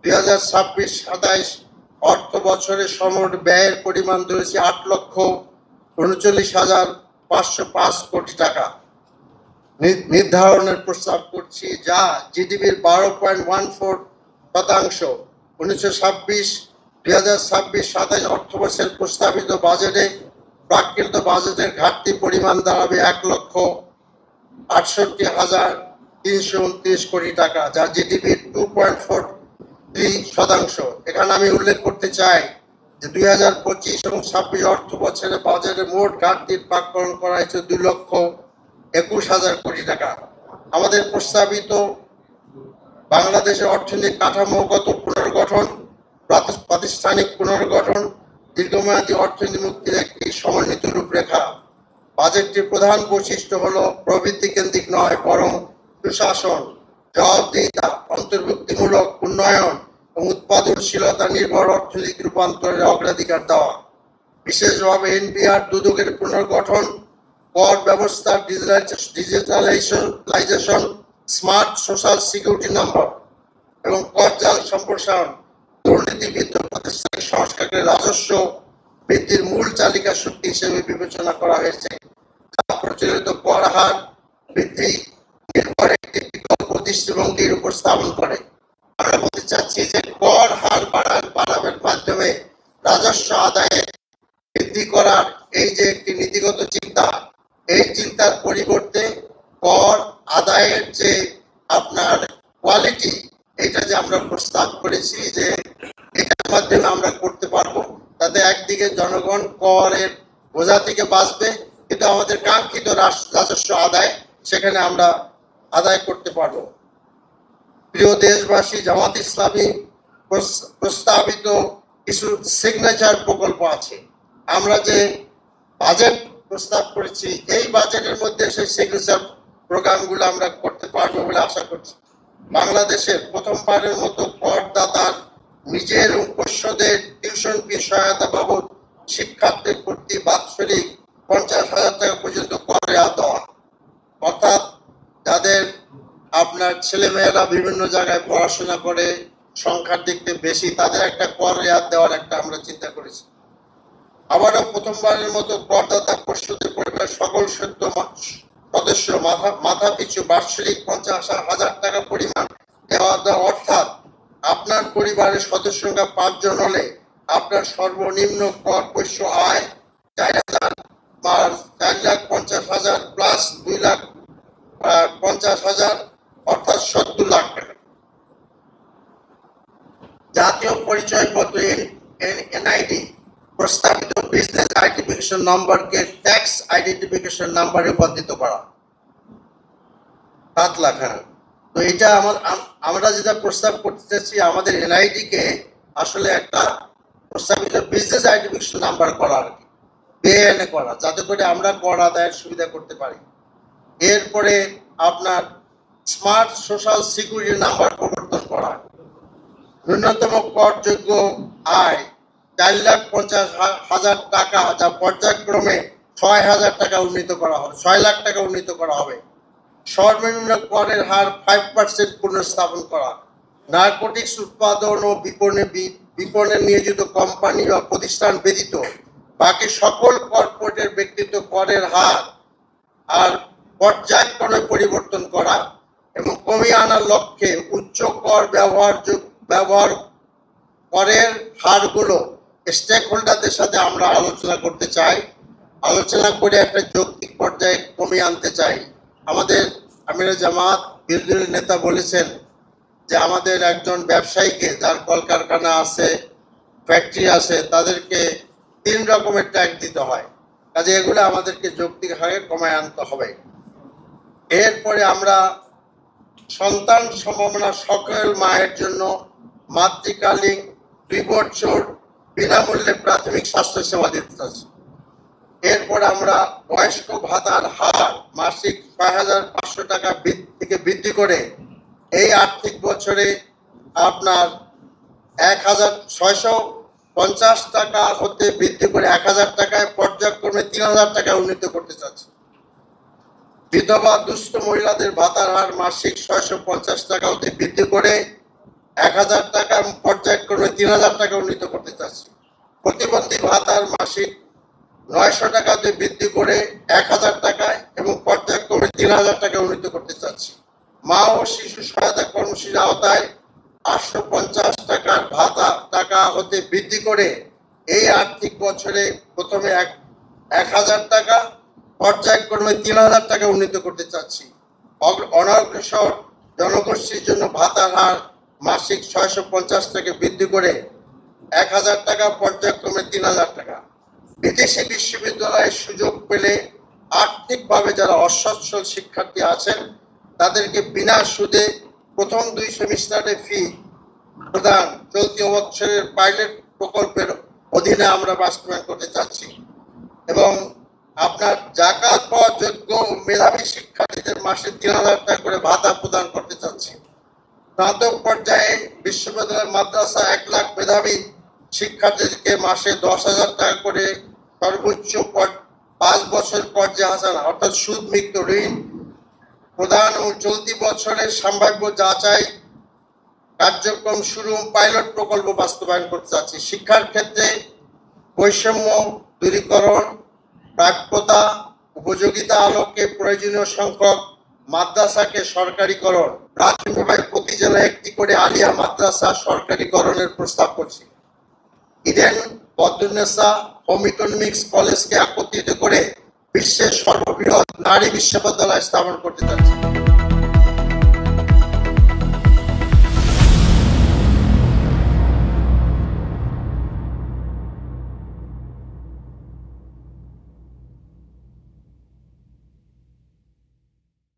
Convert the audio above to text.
2026-27 অর্থ বছরে সমগ্র ব্যয়ের পরিমাণ ধরেছি 8,39,505 কোটি টাকা নির্ধারণের প্রস্তাব করছি, যা জিডিপির 12.14%। 2026-27 অর্থবর্ষের প্রস্তাবিত বাজেটে প্রাকৃত বাজেটের ঘাটতি পরিমাণ দাঁড়াবে 1,68,329 কোটি টাকা, যা জিডিপির 2.43%। এখানে আমি উল্লেখ করতে চাই যে 2025 এবং 26 অর্থ বছরে বাজেটে মোট ঘাটতির প্রাক্কলন করা হয়েছে 2,21,000 কোটি টাকা। আমাদের প্রস্তাবিত বাংলাদেশের অর্থনৈতিক কাঠামোগত পুনর্গঠন, প্রাতিষ্ঠানিক পুনর্গঠন, দীর্ঘমেয়াদী অর্থনীতি মুক্তির একটি সমন্বিত রূপরেখা। বাজেটটির প্রধান বৈশিষ্ট্য হলো প্রবৃদ্ধি কেন্দ্রিক নয়, বরং সুশাসন, জবাবদিহিতা, অন্তর্ভুক্তিমূলক উন্নয়ন এবং উৎপাদনশীলতা নির্ভর অর্থনৈতিক রূপান্তরের অগ্রাধিকার দেওয়া। বিশেষভাবে এনপিআর দুদকের পুনর্গঠন, কর ব্যবস্থার digitalization, smart social security number এবং করজাল সম্প্রসারণ, দুর্নীতিবিদ্ধ প্রাতিষ্ঠানিক সংস্কারের রাজস্ব বৃদ্ধির মূল চালিকা শক্তি হিসেবে বিবেচনা করা হয়েছে, যা প্রচলিত কর হার বৃদ্ধি নির্ভর একটি বিকল্প দৃষ্টিভঙ্গির উপর স্থাপন করে। আমরা বলতে চাচ্ছি যে কর হার বাড়ানোর মাধ্যমে রাজস্ব আদায়ে বৃদ্ধি করার এই যে একটি নীতিগত চিন্তা, এই চিন্তার পরিবর্তে কর আদায়ের যে আপনার কোয়ালিটি, এটা যে আমরা প্রস্তাব করেছি যে এটার মাধ্যমে আমরা করতে পারবো, তাতে একদিকে জনগণ করের বোঝা থেকে বাঁচবে, কিন্তু আমাদের কাঙ্ক্ষিত রাজস্ব আদায় সেখানে আমরা আদায় করতে পারবো। প্রিয় দেশবাসী, জামাত ইসলামী প্রস্তাবিত কিছু সিগনেচার প্রকল্প আছে। আমরা যে বাজেট প্রস্তাব করেছি, এই বাজেটের মধ্যে সেই সিগনেচার প্রোগ্রামগুলো আমরা করতে পারবো বলে আশা করছি। বাংলাদেশের প্রথমবারের মতো করদাতার নিজের এবং পোষ্যদের টিউশন ফি সহায়তা বাবদ শিক্ষার্থীর প্রতি বাৎসরিক 50,000 টাকা পর্যন্ত কর রেয়াত দেওয়া, অর্থাৎ যাদের আপনার ছেলেমেয়েরা বিভিন্ন জায়গায় পড়াশোনা করে, সংখ্যার দিক থেকে বেশি, তাদের একটা কর রেয়াত দেওয়ার একটা আমরা চিন্তা করেছি। আবারও প্রথমবারের মতো করদাতা পরিষদের পরিবারের সকল সদস্য মাথা পিছু বার্ষিক 50,000 টাকা পরিমাণ দেওয়া, অর্থাৎ আপনার পরিবারের সদস্য সংখ্যা 5 জন হলে আপনার সর্বনিম্ন কর পোষ্য আয় 4,50,000 প্লাস 2,50,000, অর্থাৎ 70 লাখ টাকা। জাতীয় পরিচয়পত্র এনআইডি প্রস্তাবিত বিজনেস আইডেন্টিফিকেশন নাম্বারকে ট্যাক্স আইডেন্টিফিকেশন নাম্বারে রূপান্তরিত করা 7 লাখ। তো এটা আমরা যেটা প্রস্তাব করতে চাচ্ছি, আমাদের এনআইডি কে আসলে একটা প্রস্তাবিত বিজনেস আইডেন্টিফিকেশন নাম্বার করা, আর কি বিএনএ করা, যাতে করে আমরা কর আদায়ের সুবিধা করতে পারি। এরপরে আপনার স্মার্ট সোশ্যাল সিকিউরিটি নাম্বার প্রবর্তন করা, ন্যূনতম করযোগ্য আয় 4,50,000 টাকা, যা পর্যায়ক্রমে 6,000 টাকা উন্নীত করা হবে, 6 লাখ টাকা উন্নীত করা হবে। সর্বনিম্ন করের হার 5% পুনঃস্থাপন করা। নারকোটিক্স উৎপাদন ও বিপণনে নিয়োজিত কোম্পানি বা প্রতিষ্ঠান ব্যতীত বাকি সকল কর্পোরেটের ব্যক্তিত্ব করের হার আর পর্যায়ক্রমে পরিবর্তন করা এবং কমিয়ে আনার লক্ষ্যে উচ্চ কর ব্যবহার করের হারগুলো স্টেক হোল্ডারদের সাথে আমরা আলোচনা করতে চাই, আলোচনা করে একটা যৌক্তিক পর্যায়ে কমিয়ে আনতে চাই। আমাদের আমিরে জামাত বিরোধী নেতা বলেছেন যে আমাদের একজন ব্যবসায়ীকে, যার কলকারখানা আছে, ফ্যাক্টরি আছে, তাদেরকে 3 রকমের ট্যাক্স দিতে হয়, কাজে এগুলো আমাদেরকে যৌক্তিক হারে কমায় আনতে হবে। এরপরে আমরা সন্তান সম্ভাবনা সকল মায়ের জন্য মাতৃকালীন 2 বছর বিনামূল্যে প্রাথমিক স্বাস্থ্য সেবা দিতে চাচ্ছি। এরপর আমরা বয়স্ক ভাতার হার মাসিক 6,500 টাকা থেকে বৃদ্ধি করে এই আর্থিক বছরে আপনার 1,650 টাকা হতে বৃদ্ধি করে 1,000 টাকায়, পর্যায়ক্রমে 3,000 টাকা উন্নীত করতে চাচ্ছি। বিধবা দুস্থ মহিলাদের ভাতার হার মাসিক 650 টাকা হতে বৃদ্ধি করে 1000 টাকা পর্যায়ক্রমে 3000 টাকা উন্নীত করতে চাচ্ছি। প্রতিবন্ধী ভাতার মাসিক 900 টাকা দিয়ে বৃদ্ধি করে 1000 টাকায় এবং পর্যায়ক্রমে 3000 টাকা উন্নীত করতে চাচ্ছি। মা ও শিশু সহায়তা কর্মসূচির আওতায় 850 টাকার ভাতা টাকা হতে বৃদ্ধি করে এই আর্থিক বছরে প্রথমে 1000 টাকা পর্যায়ক্রমে 3000 টাকা উন্নীত করতে চাচ্ছি। অনগ্রসর জনগোষ্ঠীর জন্য ভাতার হার মাসিক 650 টাকা বৃদ্ধি করে 1000 টাকা পর্যায়ক্রমে 3000 টাকা। বিদেশি বিশ্ববিদ্যালয়ে সুযোগ পেলে আর্থিকভাবে যারা অসচ্ছল শিক্ষার্থী আছেন তাদেরকে বিনা সুদে প্রথম 2 সেমিস্টারের ফি প্রদান চলতি বছরের পাইলট প্রকল্পের অধীনে আমরা বাস্তবায়ন করতে চাচ্ছি এবং আপনার জাকাত পাওয়ার যোগ্য মেধাবী শিক্ষার্থীদের মাসে 3000 টাকা করে ভাতা প্রদান করতে চাচ্ছি। স্নাতক পর্যায়ে বিশ্ববিদ্যালয় মাদ্রাসা 1 লাখ মেধাবী শিক্ষার্থীদেরকে মাসে 10,000 টাকা করে সর্বোচ্চ 5 বছর পর্যায়ে হাসানা অর্থাৎ সুদমুক্ত ঋণ প্রদান ও চলতি বছরের সম্ভাব্য যাচাই কার্যক্রম শুরু পাইলট প্রকল্প বাস্তবায়ন করতে চাচ্ছি। শিক্ষার ক্ষেত্রে বৈষম্য দূরীকরণ, প্রাপ্যতা উপযোগিতা আলোকে প্রয়োজনীয় সংখ্যক মাদ্রাসাকে সরকারিকরণ, প্রাথমিকভাবে প্রতি জেলায় 1টি করে আলিয়া মাদ্রাসা সরকারিকরণের প্রস্তাব করছি। ইডেন বদরুন্নেসা হোম ইকোনমিক্স কলেজকে একত্রিত করে বিশ্বের সর্ববৃহৎ নারী বিশ্ববিদ্যালয় স্থাপন করতে যাচ্ছি।